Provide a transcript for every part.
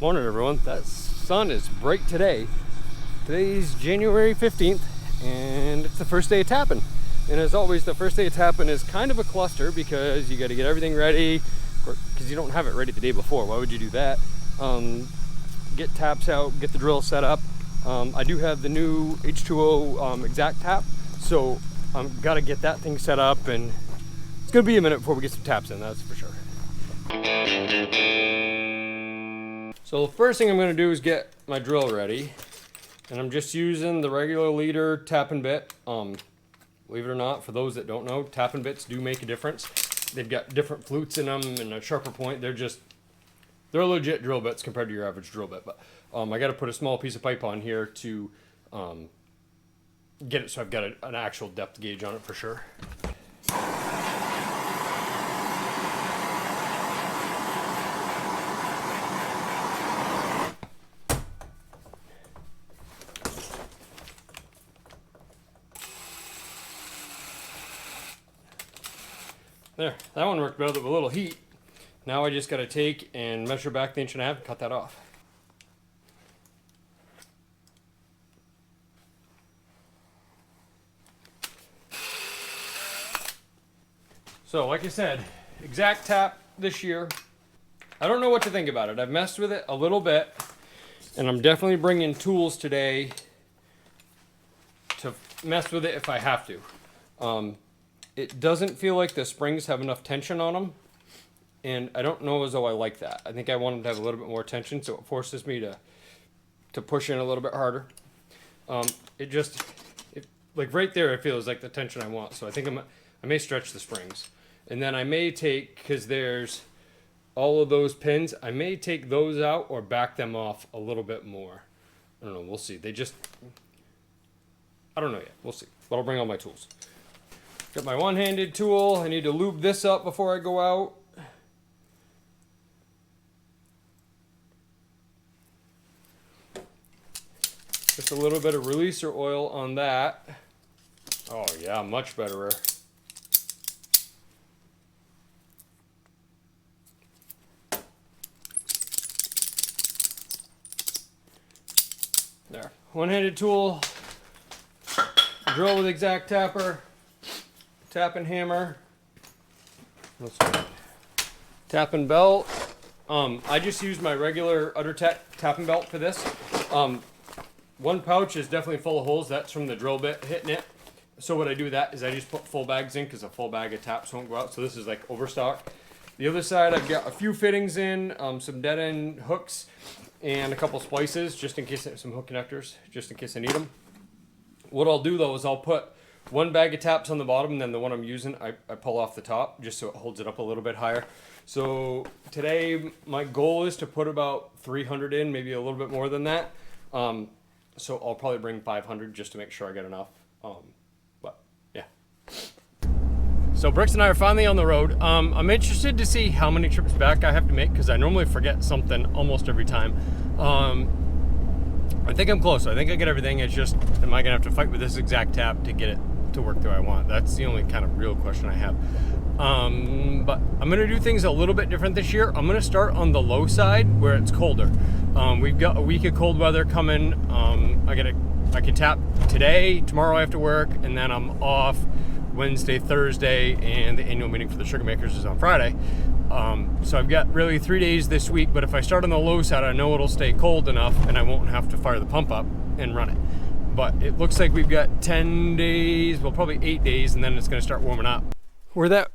Morning everyone. That sun is bright today. Today's January 15th and it's the first day of tapping. And as always, the first day of tapping is kind of a cluster because you got to get everything ready, because you don't have it ready the day before. Why would you do that? Get taps out, get the drill set up. I do have the new H2O Exactap, so I've got to get that thing set up, and it's going to be a minute before we get some taps in, that's for sure. So the first thing I'm going to do is get my drill ready, and I'm just using the regular leader tapping bit. Believe it or not, for those that don't know, tapping bits do make a difference. They've got different flutes in them and a sharper point. They're legit drill bits compared to your average drill bit. But I got to put a small piece of pipe on here to get it so I've got an actual depth gauge on it for sure. There, that one worked better with a little heat. Now I just got to take and measure back the 1.5 inches and cut that off. So like I said, Exactap this year. I don't know what to think about it. I've messed with it a little bit, and I'm definitely bringing tools today to mess with it if I have to. It doesn't feel like the springs have enough tension on them, and I don't know as though I like that. I think I want them to have a little bit more tension, so it forces me to push in a little bit harder. Like right there, it feels like the tension I want. So I think I may stretch the springs, and then I may take, because there's all of those pins, I may take those out or back them off a little bit more. I don't know. We'll see. I don't know yet. We'll see. But I'll bring all my tools. Got my one-handed tool. I need to lube this up before I go out. Just a little bit of releaser oil on that. Oh yeah, much better. There. One-handed tool. Drill with Exactapper. Tapping hammer. Tapping belt. I just use my regular UtterTech tapping belt for this. One pouch is definitely full of holes. That's from the drill bit hitting it. So what I do with that is I just put full bags in because a full bag of taps won't go out. So this is like overstock. The other side, I've got a few fittings in, some dead end hooks, and a couple splices just in case, some hook connectors, just in case I need them. What I'll do though is I'll put one bag of taps on the bottom, and then the one I'm using, I pull off the top just so it holds it up a little bit higher. So today my goal is to put about 300 in, maybe a little bit more than that. So I'll probably bring 500 just to make sure I get enough. But yeah. So Bricks and I are finally on the road. I'm interested to see how many trips back I have to make because I normally forget something almost every time. I think I'm close. I think I get everything. It's just, am I gonna have to fight with this Exactap to get it to work the way I want? That's the only kind of real question I have. But I'm gonna do things a little bit different this year. I'm gonna start on the low side where it's colder. We've got a week of cold weather coming. I can tap today, tomorrow after work, and then I'm off Wednesday, Thursday, and the annual meeting for the sugar makers is on Friday. So I've got really 3 days this week, but if I start on the low side, I know it'll stay cold enough and I won't have to fire the pump up and run it. But it looks like we've got 10 days, well, probably 8 days, and then it's gonna start warming up. Where that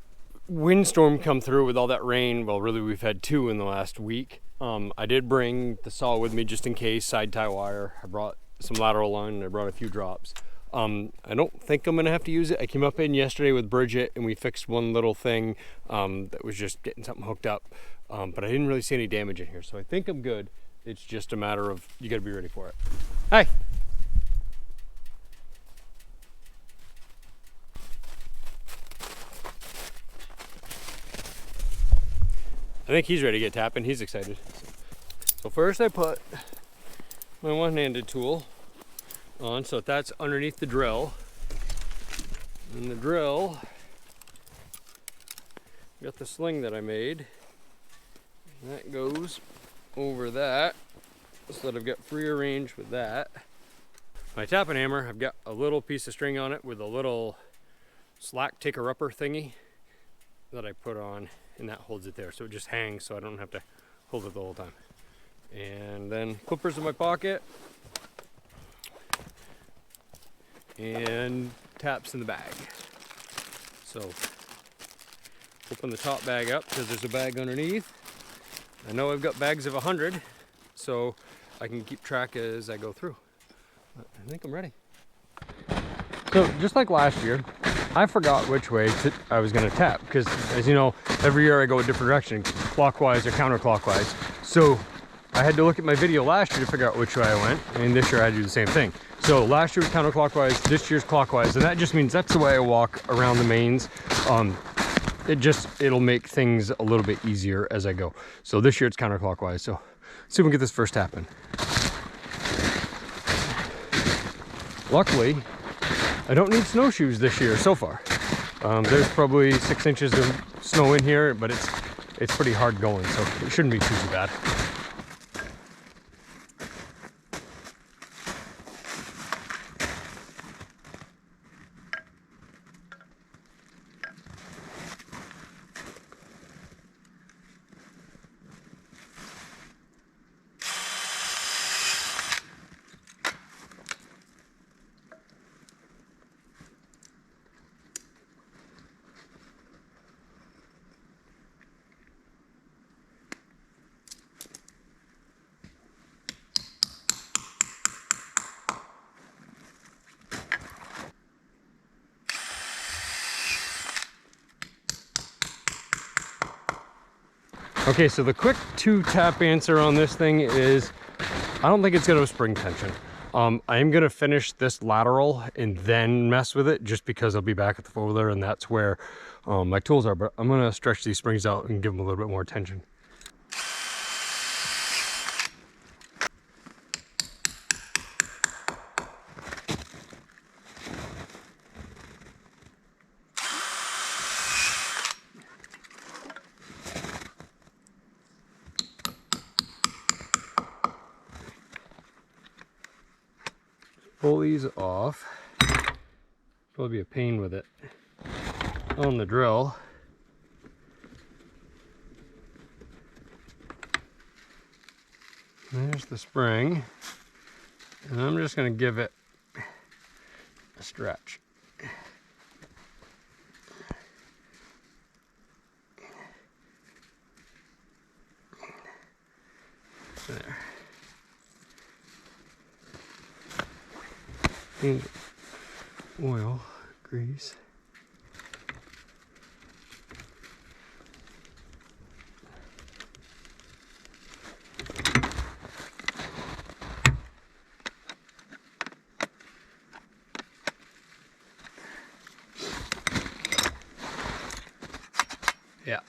windstorm come through with all that rain, well, really we've had 2 in the last week. I did bring the saw with me just in case, side tie wire. I brought some lateral line and I brought a few drops. I don't think I'm gonna have to use it. I came up in yesterday with Bridget and we fixed one little thing that was just getting something hooked up, but I didn't really see any damage in here, so I think I'm good. It's just a matter of, you gotta be ready for it. Hi. I think he's ready to get tapping. He's excited. So first I put my one-handed tool on, so that's underneath the drill. And the drill, got the sling that I made. And that goes over that so that I've got freer range with that. My tapping hammer, I've got a little piece of string on it with a little slack taker-upper thingy that I put on, and that holds it there. So it just hangs so I don't have to hold it the whole time. And then clippers in my pocket. And taps in the bag. So open the top bag up because there's a bag underneath. I know I've got bags of 100, so I can keep track as I go through. I think I'm ready. So just like last year, I forgot which way I was going to tap because, as you know, every year I go a different direction, clockwise or counterclockwise. So I had to look at my video last year to figure out which way I went, and this year I had to do the same thing. So last year was counterclockwise, this year's clockwise, and that just means that's the way I walk around the mains. It'll make things a little bit easier as I go. So this year it's counterclockwise. So let's see if we can get this first tap in. Luckily, I don't need snowshoes this year so far. There's probably 6 inches of snow in here, but it's pretty hard going, so it shouldn't be too bad. Okay, so the quick 2-tap answer on this thing is I don't think it's going to spring tension. I am going to finish this lateral and then mess with it just because I'll be back at the 4-wheeler and that's where my tools are. But I'm going to stretch these springs out and give them a little bit more tension. Pull these off. Probably be a pain with it on the drill. There's the spring, and I'm just going to give it a stretch. There. And oil, grease. Yeah,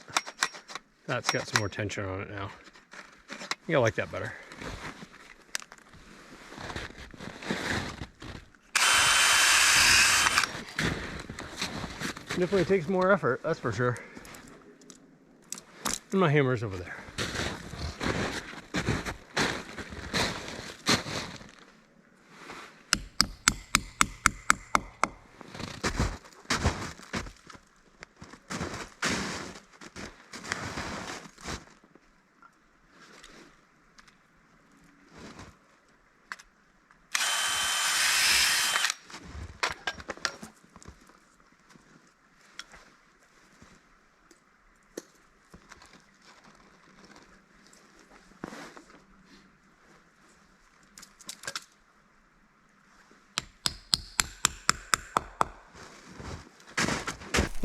that's got some more tension on it now. I think I like that better. Definitely takes more effort, that's for sure. And my hammer's over there.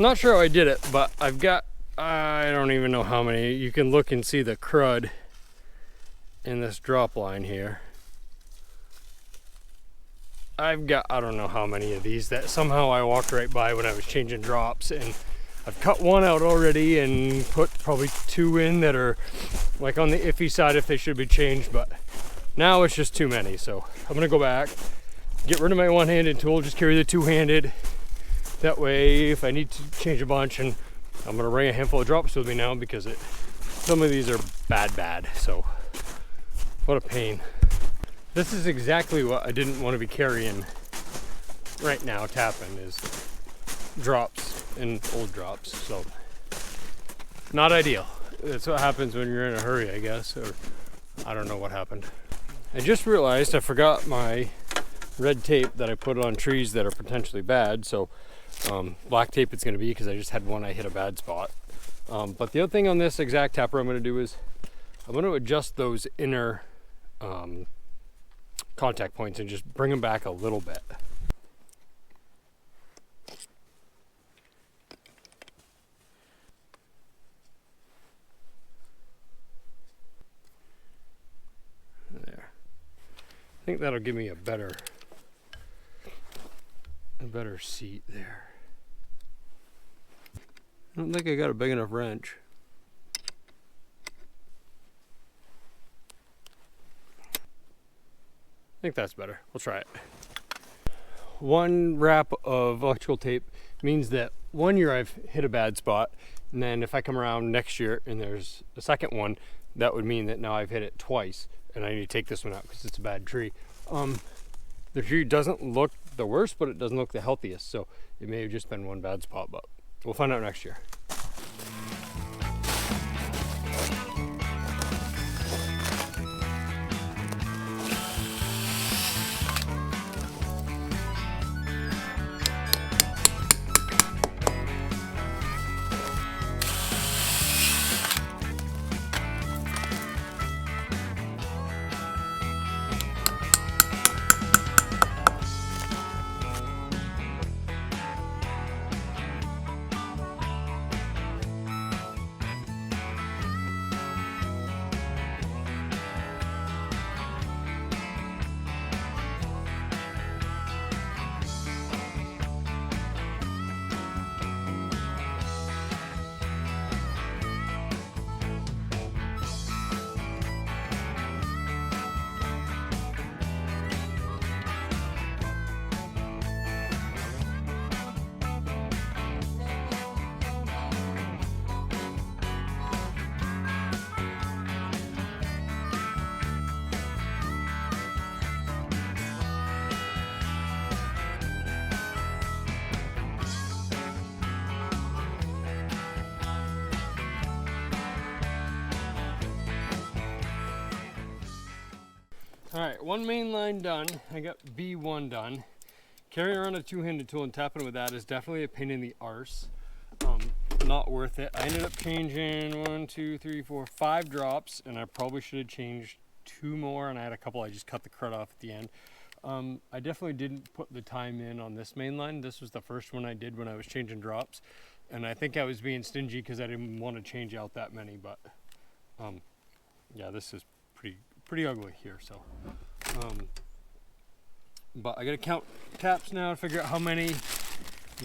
Not sure how I did it, but I've got, I don't even know how many. You can look and see the crud in this drop line here. I've got, I don't know how many of these that somehow I walked right by when I was changing drops, and I've cut one out already and put probably 2 in that are like on the iffy side if they should be changed, but now it's just too many. So I'm gonna go back, get rid of my one-handed tool, just carry the 2-handed. That way, if I need to change a bunch, and I'm gonna bring a handful of drops with me now because some of these are bad. So What a pain. This is exactly what I didn't want to be carrying right now, tapping, is drops and old drops. So not ideal. That's what happens when you're in a hurry, I guess, or I don't know what happened. I just realized I forgot my red tape that I put on trees that are potentially bad. So black tape it's going to be, because I just had one I hit a bad spot. But the other thing on this Exactap I'm going to do is I'm going to adjust those inner contact points and just bring them back a little bit. There. I think that'll give me a better seat there. I don't think I got a big enough wrench. I think that's better. We'll try it. One wrap of electrical tape means that one year I've hit a bad spot, and then if I come around next year and there's a second one, that would mean that now I've hit it twice, and I need to take this one out because it's a bad tree. The tree doesn't look the worst, but it doesn't look the healthiest, so it may have just been one bad spot, but we'll find out next year. All right, one main line done. I got B1 done. Carrying around a two-handed tool and tapping with that is definitely a pain in the arse. Not worth it. I ended up changing 5 drops, and I probably should have changed 2 more, and I had a couple I just cut the crud off at the end. I definitely didn't put the time in on this main line. This was the first one I did when I was changing drops, and I think I was being stingy because I didn't want to change out that many, but yeah, this is pretty ugly here. So but I gotta count taps now to figure out how many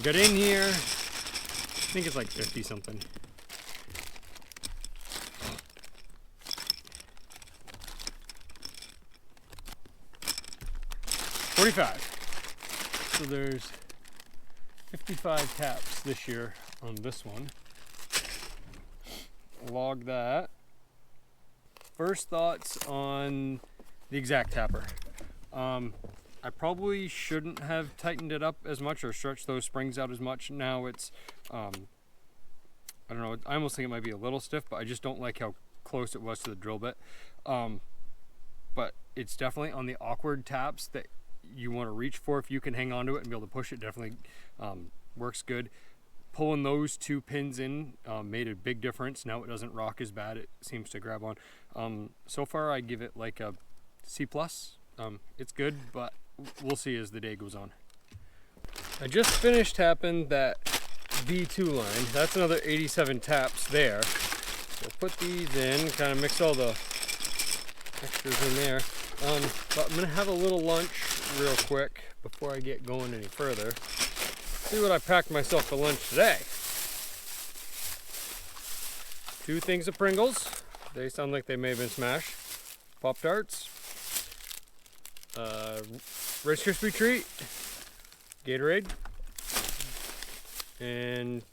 got in here. I think it's like 50 something. $45. So there's 55 taps this year on this one. Log that. First thoughts on the Exactap. I probably shouldn't have tightened it up as much or stretched those springs out as much. Now it's, I don't know, I almost think it might be a little stiff, but I just don't like how close it was to the drill bit. But it's definitely on the awkward taps that you want to reach for. If you can hang on to it and be able to push it, definitely works good. Pulling those 2 pins in made a big difference. Now it doesn't rock as bad. It seems to grab on. So far I give it like a C+. It's good, but we'll see as the day goes on. I just finished tapping that B2 line. That's another 87 taps there. So put these in, kind of mix all the extras in there. But I'm gonna have a little lunch real quick before I get going any further. See what I packed myself for lunch today. 2 things of Pringles. They sound like they may have been smashed. Pop-Tarts. Rice Krispie Treat. Gatorade. And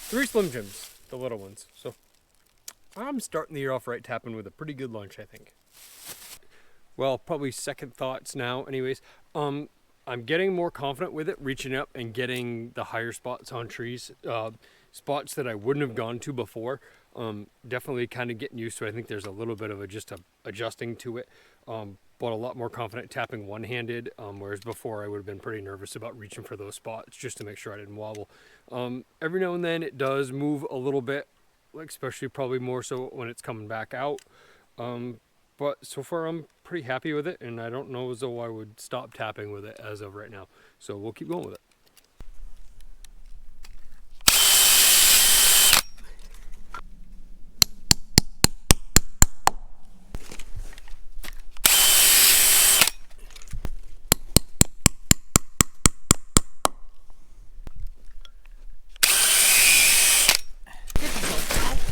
3 Slim Jims, the little ones. So I'm starting the year off right tapping with a pretty good lunch, I think. Well, probably second thoughts now anyways. I'm getting more confident with it, reaching up and getting the higher spots on trees, spots that I wouldn't have gone to before. Definitely kind of getting used to it. I think there's a little bit of adjusting to it, but a lot more confident tapping one-handed, whereas before I would have been pretty nervous about reaching for those spots just to make sure I didn't wobble. Every now and then it does move a little bit, like especially probably more so when it's coming back out. But so far I'm pretty happy with it, and I don't know as though I would stop tapping with it as of right now. So we'll keep going with it.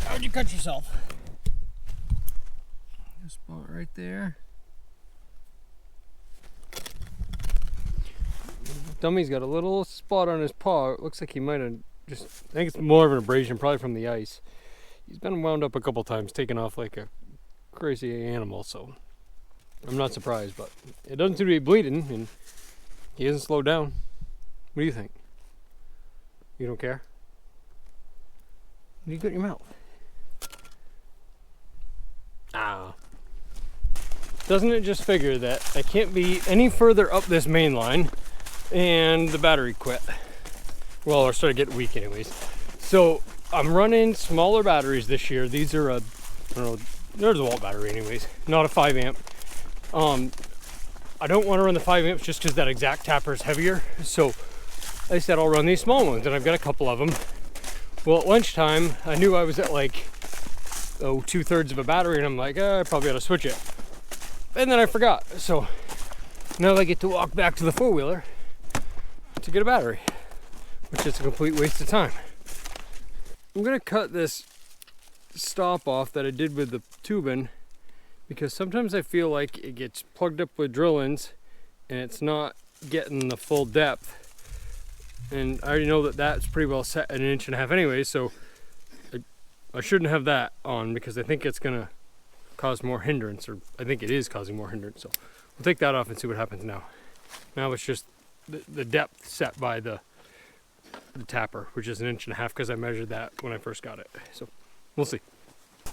How'd you cut yourself? A spot right there. Dummy's got a little spot on his paw. It looks like he might have I think it's more of an abrasion, probably from the ice. He's been wound up a couple times, taken off like a crazy animal, so I'm not surprised, but it doesn't seem to be bleeding, and he hasn't slowed down. What do you think? You don't care? What do you got in your mouth? Ah. Doesn't it just figure that I can't be any further up this main line and the battery quit? Well, or started getting weak anyways. So I'm running smaller batteries this year. These are I don't know, there's a Walt battery anyways, not a 5 amp. I don't want to run the 5 amps just because that Exactap is heavier. So I said I'll run these small ones, and I've got a couple of them. Well, at lunchtime, I knew I was at like 2/3 of a battery, and I'm like, I probably ought to switch it. And then I forgot. So now I get to walk back to the four-wheeler to get a battery, which is a complete waste of time. I'm gonna cut this stop off that I did with the tubing, because sometimes I feel like it gets plugged up with drill-ins and it's not getting the full depth. And I already know that that's pretty well set at 1.5 inches anyway, so I shouldn't have that on, because I think it's gonna cause more hindrance, or I think it is causing more hindrance. So we'll take that off and see what happens now. Now it's just the depth set by the tapper, which is 1.5 inches, because I measured that when I first got it. So we'll see.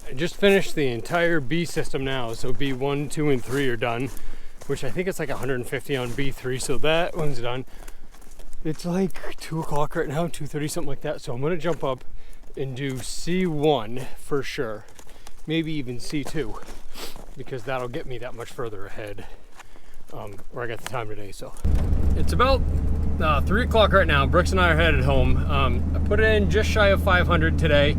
I just finished the entire B system now, so B1, 2, and 3 are done, which I think it's like 150 on B3, so that one's done. It's like 2 o'clock right now, 2:30, something like that. So I'm gonna jump up and do C1 for sure, maybe even C2, because that'll get me that much further ahead where I got the time today. So it's about 3 o'clock right now. Brooks and I are headed home. I put it in just shy of 500 today.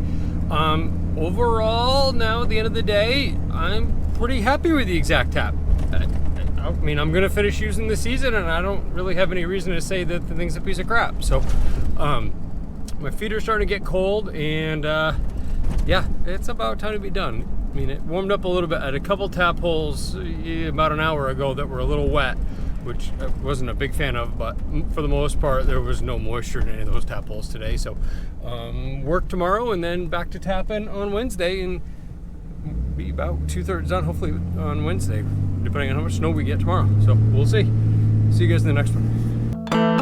Overall, now at the end of the day, I'm pretty happy with the Exactap. I mean, I'm gonna finish using the season, and I don't really have any reason to say that the thing's a piece of crap. So my feet are starting to get cold, and yeah, it's about time to be done. I mean, it warmed up a little bit. I had a couple tap holes about an hour ago that were a little wet, which I wasn't a big fan of, but for the most part, there was no moisture in any of those tap holes today. So work tomorrow, and then back to tapping on Wednesday, and be about 2/3 done hopefully on Wednesday, depending on how much snow we get tomorrow. So we'll see. See you guys in the next one.